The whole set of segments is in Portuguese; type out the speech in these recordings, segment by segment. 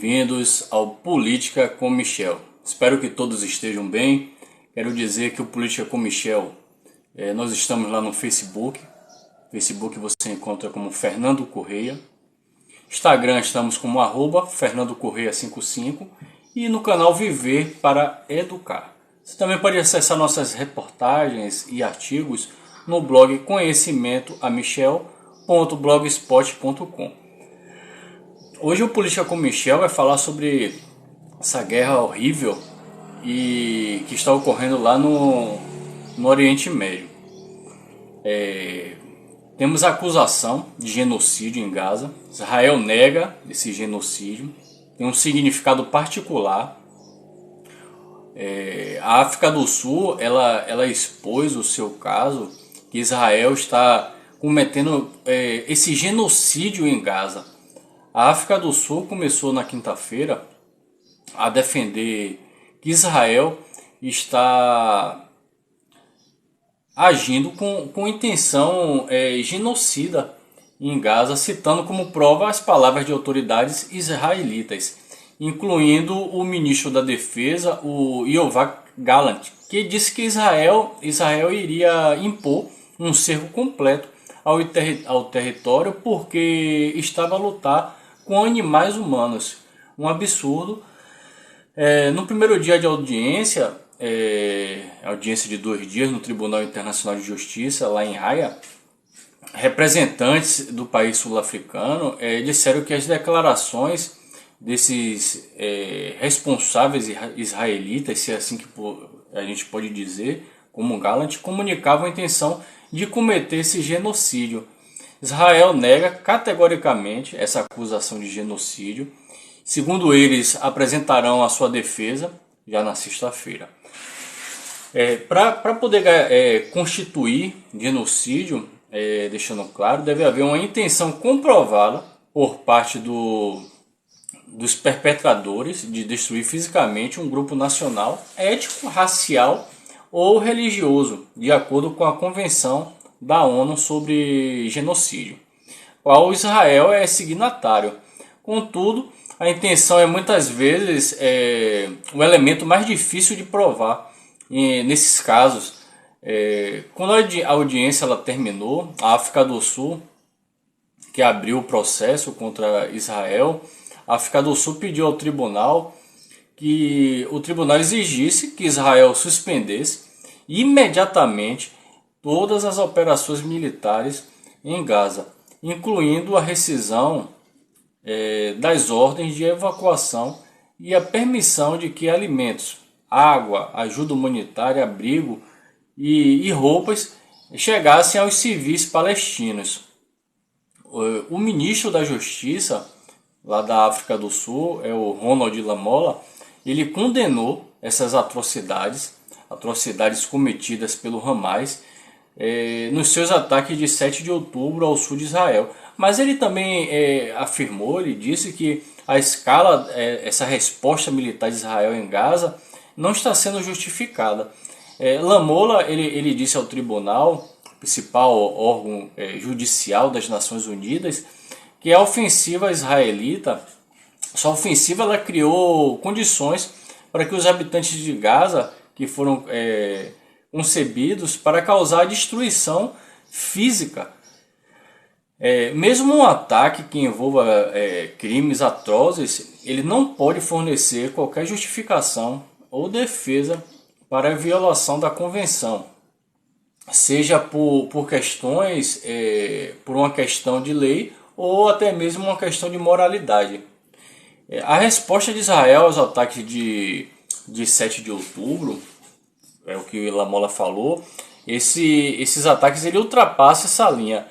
bem-vindos ao Política com Michel. Espero que todos estejam bem. Quero dizer que o Política com Michel, nós estamos lá no Facebook. Facebook você encontra como Fernando Correia. Instagram estamos como @Fernando Correia 55 e no canal Viver para Educar. Você também pode acessar nossas reportagens e artigos no blog conhecimentoamichel.blogspot.com. Hoje o Política com Michel vai falar sobre essa guerra horrível e que está ocorrendo lá no Oriente Médio. Temos a acusação de genocídio em Gaza. Israel nega esse genocídio. Tem um significado particular. A África do Sul ela expôs o seu caso, que Israel está cometendo esse genocídio em Gaza. A África do Sul começou na quinta-feira a defender que Israel está agindo com intenção genocida em Gaza, citando como prova as palavras de autoridades israelitas, incluindo o ministro da Defesa, o Yoav Gallant, que disse que Israel iria impor um cerco completo ao território porque estava a lutar com animais humanos. Um absurdo. No primeiro dia de audiência, audiência de 2 dias no Tribunal Internacional de Justiça, lá em Haia, representantes do país sul-africano disseram que as declarações desses responsáveis israelitas, se é assim que a gente pode dizer, como Gallant, comunicavam a intenção de cometer esse genocídio. Israel nega categoricamente essa acusação de genocídio. Segundo eles, apresentarão a sua defesa já na sexta-feira. Para poder constituir genocídio, deixando claro, deve haver uma intenção comprovada por parte dos perpetradores de destruir fisicamente um grupo nacional, étnico, racial ou religioso, de acordo com a Convenção da ONU sobre genocídio, qual Israel é signatário. Contudo, a intenção é muitas vezes o elemento mais difícil de provar nesses casos. Quando a audiência ela terminou, a África do Sul, que abriu o processo contra Israel, a África do Sul pediu ao tribunal que o tribunal exigisse que Israel suspendesse imediatamente todas as operações militares em Gaza, incluindo a rescisão das ordens de evacuação e a permissão de que alimentos, água, ajuda humanitária, abrigo e roupas chegassem aos civis palestinos. O ministro da Justiça lá da África do Sul, o Ronald Lamola, ele condenou essas atrocidades cometidas pelo Hamas nos seus ataques de 7 de outubro ao sul de Israel. Mas ele também afirmou, ele disse que a escala, essa resposta militar de Israel em Gaza não está sendo justificada. Lamola ele disse ao tribunal, principal órgão judicial das Nações Unidas, que a ofensiva israelita, essa ofensiva ela criou condições para que os habitantes de Gaza, que foram concebidos para causar destruição física. Mesmo um ataque que envolva crimes atrozes, ele não pode fornecer qualquer justificação ou defesa para a violação da convenção, seja por questões, por uma questão de lei ou até mesmo uma questão de moralidade. A resposta de Israel aos ataques de 7 de outubro, é o que Lamola falou, esses ataques ele ultrapassam essa linha.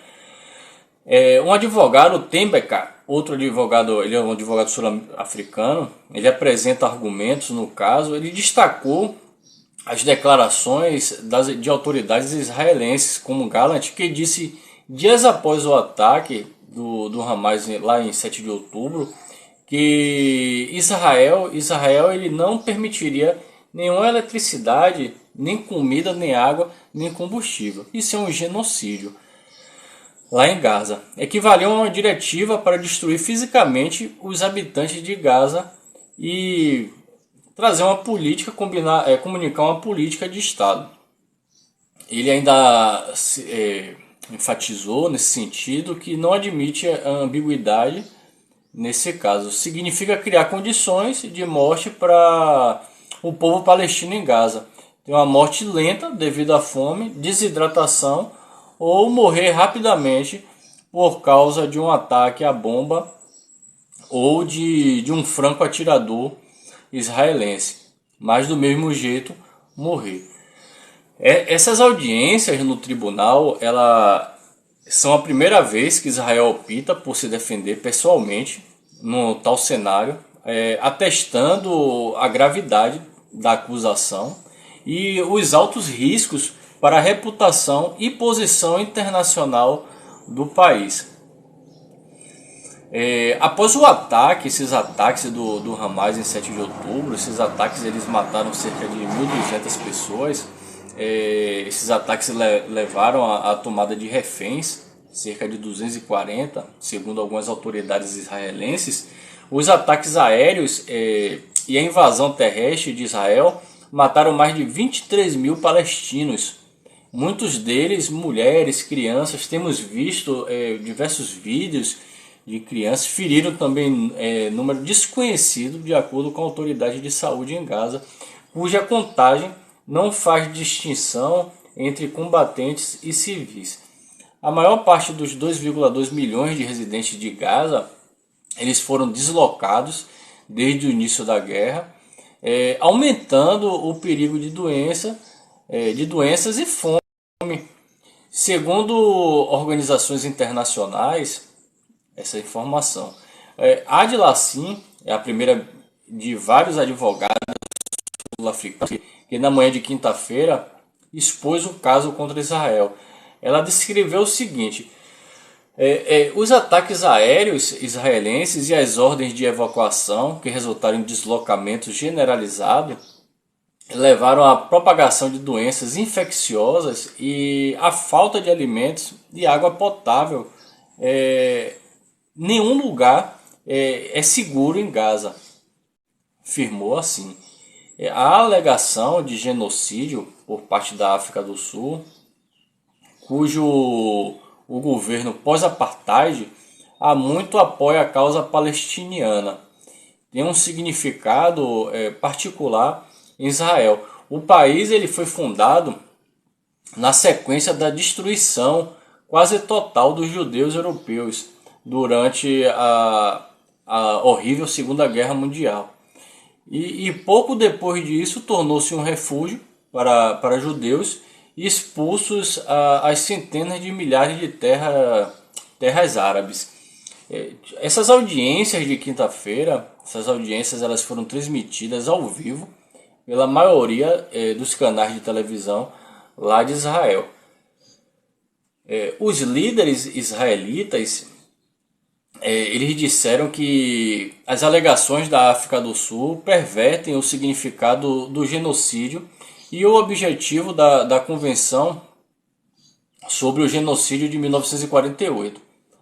Um advogado, Tembeka, outro advogado, ele é um advogado sul-africano, ele apresenta argumentos no caso, ele destacou as declarações de autoridades israelenses, como Gallant, que disse dias após o ataque do Hamas lá em 7 de outubro, que Israel ele não permitiria nenhuma eletricidade, nem comida, nem água, nem combustível. Isso é um genocídio. lá em Gaza. Equivaliam a uma diretiva para destruir fisicamente os habitantes de Gaza e trazer uma política, comunicar uma política de Estado. Ele ainda enfatizou nesse sentido que não admite a ambiguidade nesse caso. Significa criar condições de morte para o povo palestino em Gaza. Tem uma morte lenta devido à fome, desidratação ou morrer rapidamente por causa de um ataque à bomba ou de um franco atirador israelense. Mas do mesmo jeito morrer. Essas audiências no tribunal, são a primeira vez que Israel opta por se defender pessoalmente no tal cenário, atestando a gravidade da acusação e os altos riscos para a reputação e posição internacional do país. Após esses ataques do Hamas em 7 de outubro, esses ataques eles mataram cerca de 1.200 pessoas. Esses ataques levaram à tomada de reféns, cerca de 240, segundo algumas autoridades israelenses. Os ataques aéreos e a invasão terrestre de Israel mataram mais de 23 mil palestinos, muitos deles mulheres, crianças. Temos visto diversos vídeos de crianças. Feriram também número desconhecido, de acordo com a autoridade de saúde em Gaza, cuja contagem não faz distinção entre combatentes e civis. A maior parte dos 2,2 milhões de residentes de Gaza eles foram deslocados desde o início da guerra, aumentando o perigo de doenças e fome. Segundo organizações internacionais, essa informação. Adila Sim é a primeira de vários advogados sul-africanos que na manhã de quinta-feira expôs o caso contra Israel. Ela descreveu o seguinte: os ataques aéreos israelenses e as ordens de evacuação, que resultaram em deslocamento generalizado, levaram à propagação de doenças infecciosas e à falta de alimentos e água potável. Nenhum lugar é seguro em Gaza, afirmou assim. A alegação de genocídio por parte da África do Sul, cujo o governo pós-apartheid há muito apoia a causa palestiniana, tem um significado particular em Israel. O país ele foi fundado na sequência da destruição quase total dos judeus europeus durante a horrível Segunda Guerra Mundial. E pouco depois disso tornou-se um refúgio para judeus expulsos às centenas de milhares de terras árabes. Essas audiências de quinta-feira, elas foram transmitidas ao vivo pela maioria dos canais de televisão lá de Israel. Os líderes israelitas eles disseram que as alegações da África do Sul pervertem o significado do genocídio e o objetivo da Convenção sobre o Genocídio de 1948.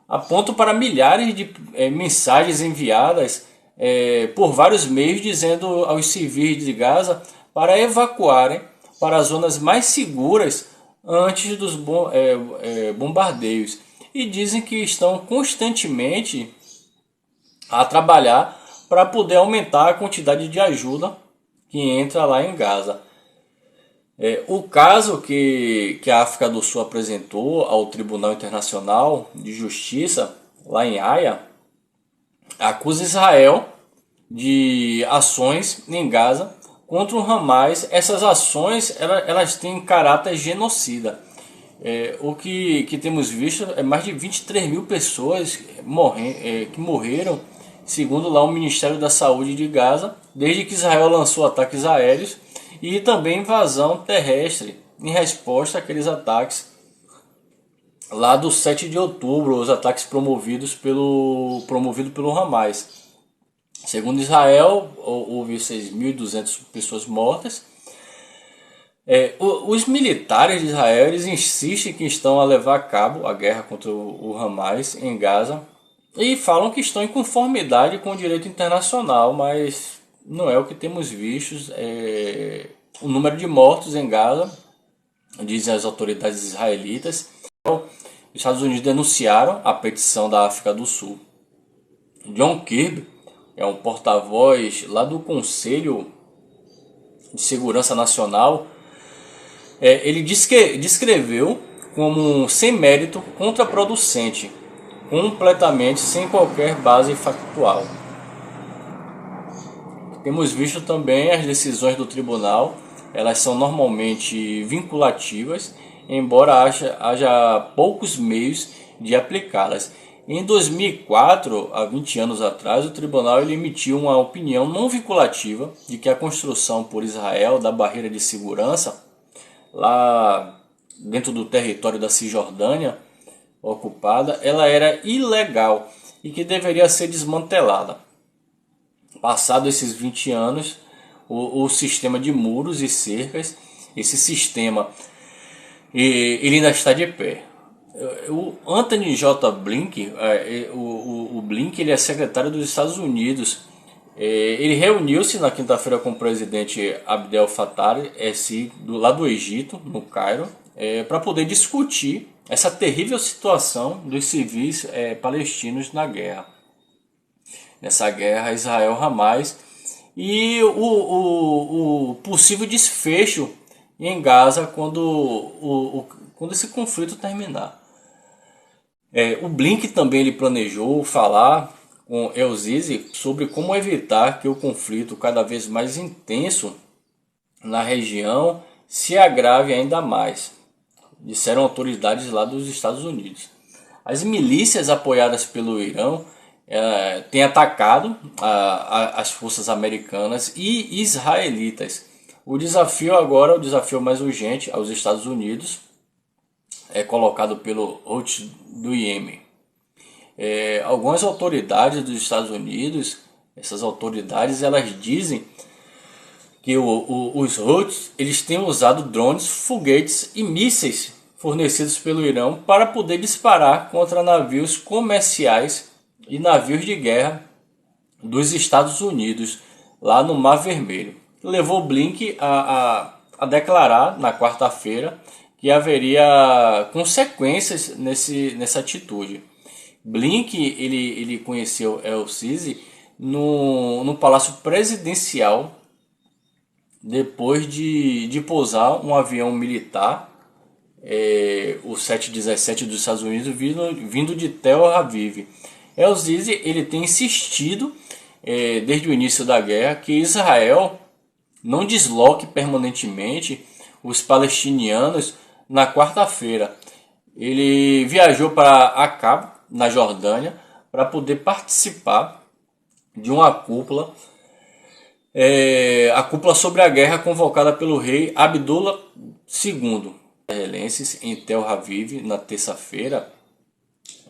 Apontam para milhares de mensagens enviadas por vários meios dizendo aos civis de Gaza para evacuarem para as zonas mais seguras antes dos bombardeios. E dizem que estão constantemente a trabalhar para poder aumentar a quantidade de ajuda que entra lá em Gaza. O caso que a África do Sul apresentou ao Tribunal Internacional de Justiça, lá em Haia, acusa Israel de ações em Gaza contra o Hamas. Essas ações elas têm caráter genocida. O que temos visto é mais de 23 mil pessoas que morreram, segundo lá o Ministério da Saúde de Gaza, desde que Israel lançou ataques aéreos e também invasão terrestre em resposta àqueles ataques lá do 7 de outubro, os ataques promovido pelo Hamas. Segundo Israel, houve 6.200 pessoas mortas. Os militares de Israel eles insistem que estão a levar a cabo a guerra contra o Hamas em Gaza e falam que estão em conformidade com o direito internacional, mas não é o que temos visto. O número de mortos em Gaza, dizem as autoridades israelitas. Os Estados Unidos denunciaram a petição da África do Sul. John Kirby é um porta-voz lá do Conselho de Segurança Nacional. Ele descreveu como sem mérito, contraproducente, completamente sem qualquer base factual. Temos visto também as decisões do tribunal, elas são normalmente vinculativas, embora haja poucos meios de aplicá-las. Em 2004, há 20 anos atrás, o tribunal ele emitiu uma opinião não vinculativa de que a construção por Israel da barreira de segurança lá dentro do território da Cisjordânia ocupada, ela era ilegal e que deveria ser desmantelada. Passados esses 20 anos, o sistema de muros e cercas, esse sistema ele ainda está de pé. O Anthony J. Blinken, o Blinken ele é secretário dos Estados Unidos. Ele reuniu-se na quinta-feira com o presidente Abdel Fattah el-Sisi lá do Egito, no Cairo, para poder discutir essa terrível situação dos civis palestinos na guerra. Nessa guerra Israel-Hamas e o possível desfecho em Gaza quando esse conflito terminar. O Blinken também ele planejou falar com el-Sisi sobre como evitar que o conflito cada vez mais intenso na região se agrave ainda mais, disseram autoridades lá dos Estados Unidos. As milícias apoiadas pelo Irã têm atacado as forças americanas e israelitas. O desafio agora, o desafio mais urgente aos Estados Unidos, é colocado pelo Houthi do Iêmen. Algumas autoridades dos Estados Unidos, essas autoridades, elas dizem que os Houthis eles têm usado drones, foguetes e mísseis fornecidos pelo Irã para poder disparar contra navios comerciais e navios de guerra dos Estados Unidos lá no Mar Vermelho. Levou Blinken a declarar na quarta-feira que haveria consequências nessa atitude. Blinken ele conheceu el-Sisi no Palácio Presidencial depois de pousar um avião militar, o 717 dos Estados Unidos, vindo de Tel Aviv. El-Sisi ele tem insistido desde o início da guerra que Israel não desloque permanentemente os palestinianos na quarta-feira. Ele viajou para Aqaba, na Jordânia, para poder participar de uma cúpula, a cúpula sobre a guerra convocada pelo rei Abdullah II. Israelenses em Tel Aviv na terça-feira.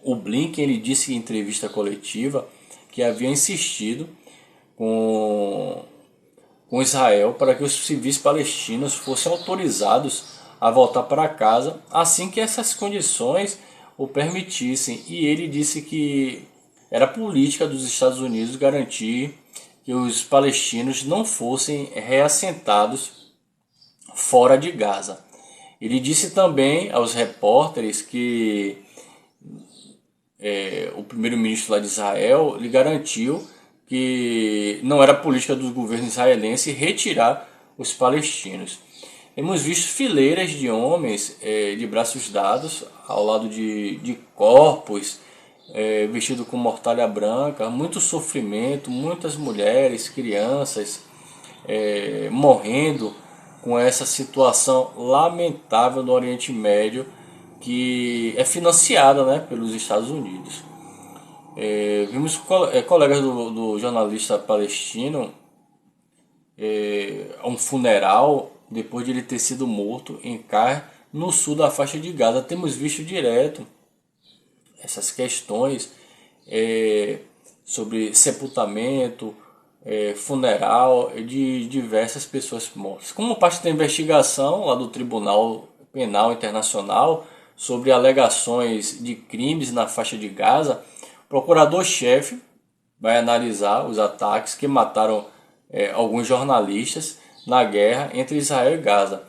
O Blinken ele disse em entrevista coletiva que havia insistido com Israel para que os civis palestinos fossem autorizados a voltar para casa assim que essas condições o permitissem, e ele disse que era política dos Estados Unidos garantir que os palestinos não fossem reassentados fora de Gaza. Ele disse também aos repórteres que o primeiro-ministro lá de Israel lhe garantiu que não era política do governo israelense retirar os palestinos. Temos visto fileiras de homens de braços dados ao lado de corpos vestidos com mortalha branca, muito sofrimento, muitas mulheres, crianças morrendo com essa situação lamentável no Oriente Médio, que é financiada, né, pelos Estados Unidos. Vimos colegas do jornalista palestino a um funeral depois de ele ter sido morto em Car, no sul da faixa de Gaza. Temos visto direto essas questões sobre sepultamento, funeral de diversas pessoas mortas. Como parte da investigação lá do Tribunal Penal Internacional sobre alegações de crimes na faixa de Gaza, o procurador-chefe vai analisar os ataques que mataram alguns jornalistas na guerra entre Israel e Gaza.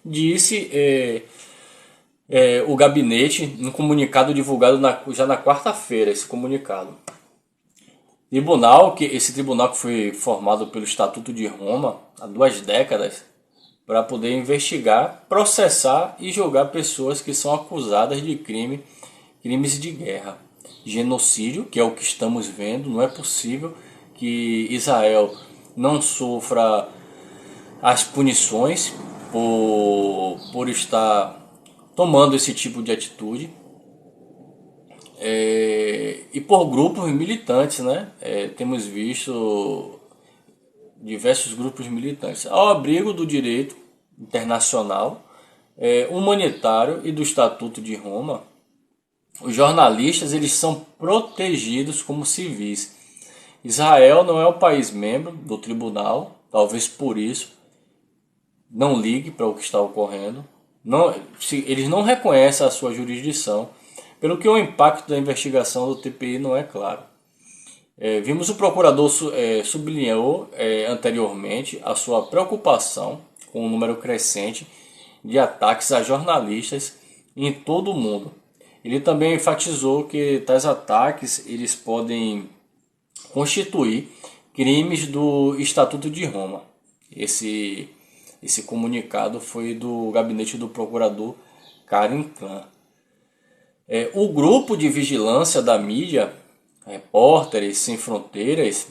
Disse o gabinete no comunicado divulgado já na quarta-feira, esse comunicado. Esse tribunal que foi formado pelo Estatuto de Roma há 2 décadas para poder investigar, processar e julgar pessoas que são acusadas de crimes de guerra. Genocídio, que é o que estamos vendo, não é possível que Israel não sofra as punições por estar tomando esse tipo de atitude. E por grupos militantes, né? Temos visto diversos grupos militantes ao abrigo do direito internacional, humanitário e do Estatuto de Roma. Os jornalistas eles são protegidos como civis. Israel não é um país membro do tribunal, talvez por isso não ligue para o que está ocorrendo. Eles não reconhecem a sua jurisdição, pelo que o impacto da investigação do TPI não é claro. Vimos o procurador sublinhou anteriormente a sua preocupação com o número crescente de ataques a jornalistas em todo o mundo. Ele também enfatizou que tais ataques eles podem constituir crimes do Estatuto de Roma. Esse comunicado foi do gabinete do procurador Karim Khan. O grupo de vigilância da mídia, Repórteres Sem Fronteiras,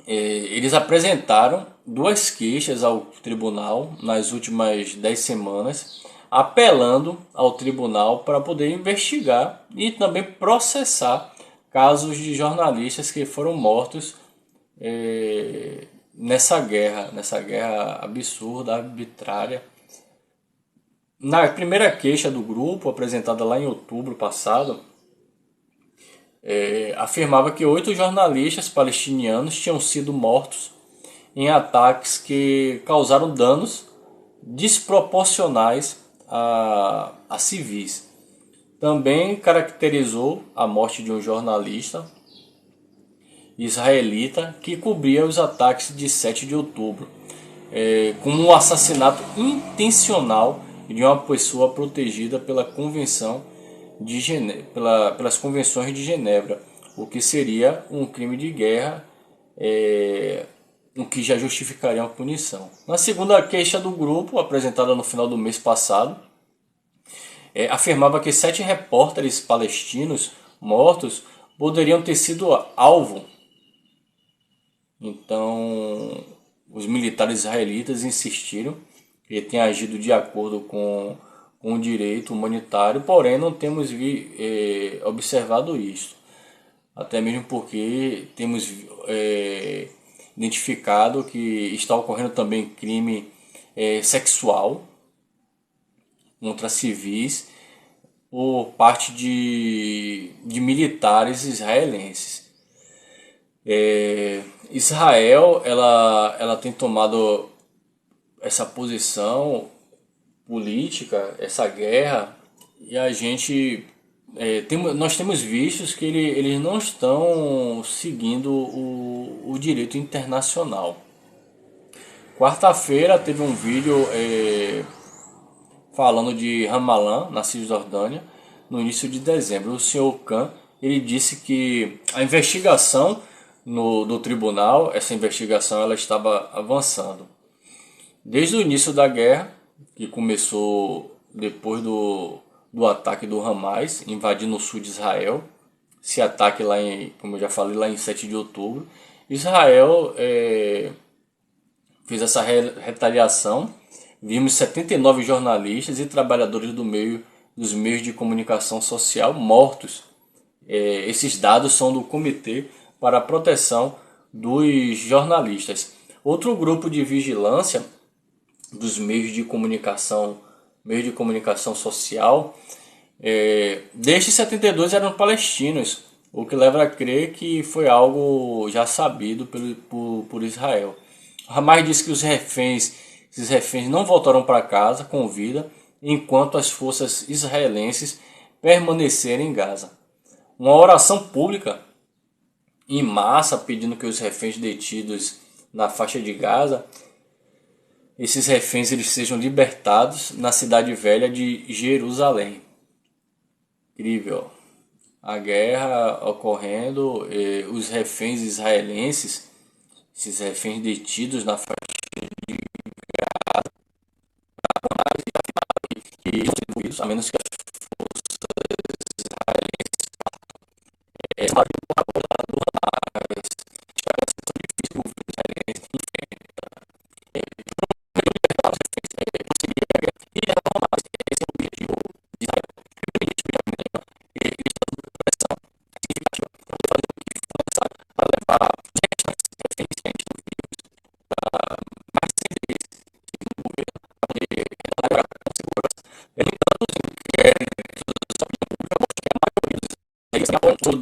eles apresentaram 2 queixas ao tribunal nas últimas 10 semanas, apelando ao tribunal para poder investigar e também processar casos de jornalistas que foram mortos nessa guerra absurda, arbitrária. Na primeira queixa do grupo, apresentada lá em outubro passado, afirmava que 8 jornalistas palestinianos tinham sido mortos em ataques que causaram danos desproporcionais a civis. Também caracterizou a morte de um jornalista israelita que cobria os ataques de 7 de outubro, como um assassinato intencional de uma pessoa protegida pela Convenção de pelas convenções de Genebra, o que seria um crime de guerra, o que já justificaria uma punição. Na segunda queixa do grupo, apresentada no final do mês passado, afirmava que 7 repórteres palestinos mortos poderiam ter sido alvo. Então, os militares israelitas insistiram que ele tenha agido de acordo com o direito humanitário, porém não temos observado isso. Até mesmo porque temos identificado que está ocorrendo também crime sexual contra civis por parte de militares israelenses. Israel ela tem tomado essa posição política, essa guerra, e a gente nós temos visto que eles não estão seguindo o direito internacional. Quarta-feira teve um vídeo falando de Ramallah, na Cisjordânia, no início de dezembro. O senhor Khan ele disse que a investigação do tribunal, essa investigação ela estava avançando. Desde o início da guerra, que começou depois do ataque do Hamas, invadindo o sul de Israel, esse ataque lá como eu já falei, lá em 7 de outubro, Israel fez essa retaliação. Vimos 79 jornalistas e trabalhadores dos meios de comunicação social mortos. Esses dados são do Comitê para a Proteção dos Jornalistas. Outro grupo de vigilância dos meios de comunicação social, destes 72 eram palestinos. o que leva a crer que foi algo já sabido por Israel. Hamas diz que esses reféns não voltaram para casa com vida enquanto as forças israelenses permanecerem em Gaza. Uma oração pública em massa pedindo que os reféns detidos na faixa de Gaza, esses reféns eles sejam libertados na cidade velha de Jerusalém. Incrível. A guerra ocorrendo, os reféns israelenses, esses reféns detidos na faixa de a menos que foi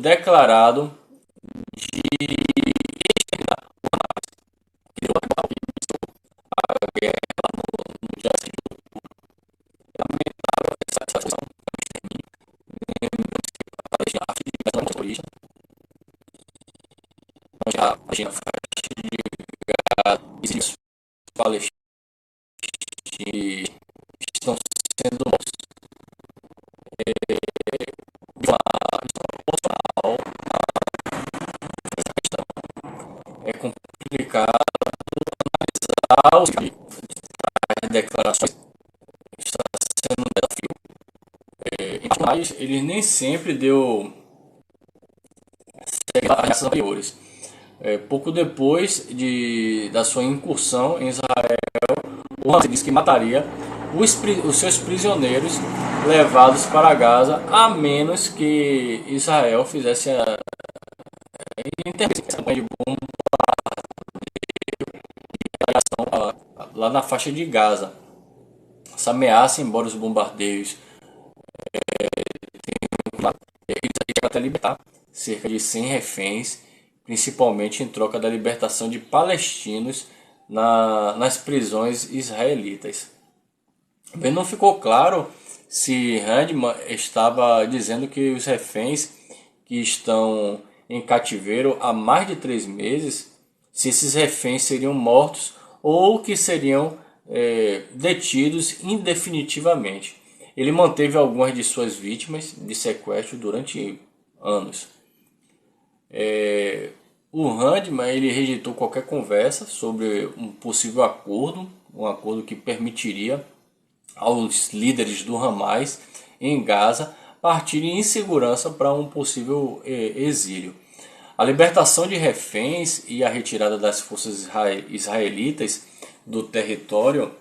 declarado os palestinos estão sendo é complicado as declarações está sendo um desafio. Mas ele nem sempre deu as anteriores. Pouco depois da sua incursão em Israel, o Hamas disse que mataria os seus prisioneiros levados para Gaza, a menos que Israel fizesse a intervenção de bombardeação lá na faixa de Gaza. Essa ameaça, embora os bombardeios eles até libertar cerca de 100 reféns, principalmente em troca da libertação de palestinos nas prisões israelitas. Bem, não ficou claro se Handman estava dizendo que os reféns que estão em cativeiro há mais de 3 meses, se esses reféns seriam mortos ou que seriam detidos indefinitivamente. Ele manteve algumas de suas vítimas de sequestro durante anos. O Handman ele rejeitou qualquer conversa sobre um possível acordo, um acordo que permitiria aos líderes do Hamas em Gaza partirem em segurança para um possível exílio. A libertação de reféns e a retirada das forças israelitas do território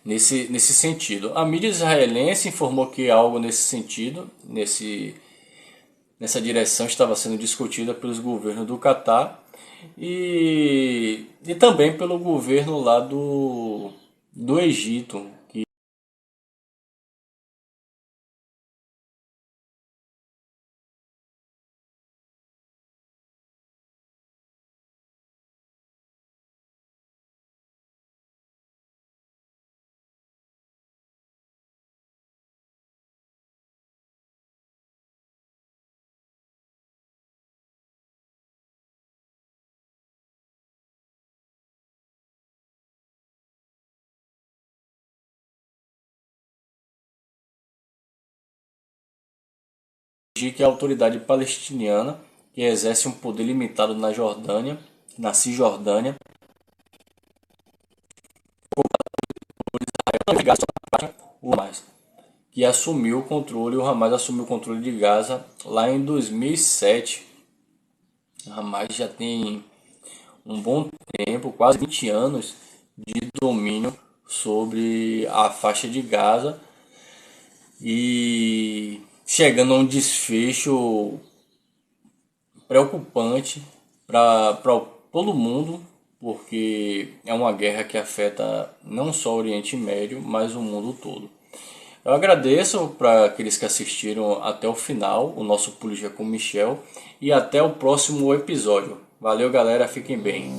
nesse sentido. A mídia israelense informou que algo nesse sentido, nessa direção, estava sendo discutida pelos governos do Catar e também pelo governo lá do Egito, que a autoridade palestiniana, que exerce um poder limitado na Cisjordânia, o Hamas, que assumiu o controle, o Hamas assumiu o controle de Gaza lá em 2007. O Hamas já tem um bom tempo, quase 20 anos de domínio sobre a faixa de Gaza e chegando a um desfecho preocupante para todo mundo, porque é uma guerra que afeta não só o Oriente Médio, mas o mundo todo. Eu agradeço para aqueles que assistiram até o final, o nosso Política com Michel, e até o próximo episódio. Valeu, galera, fiquem bem.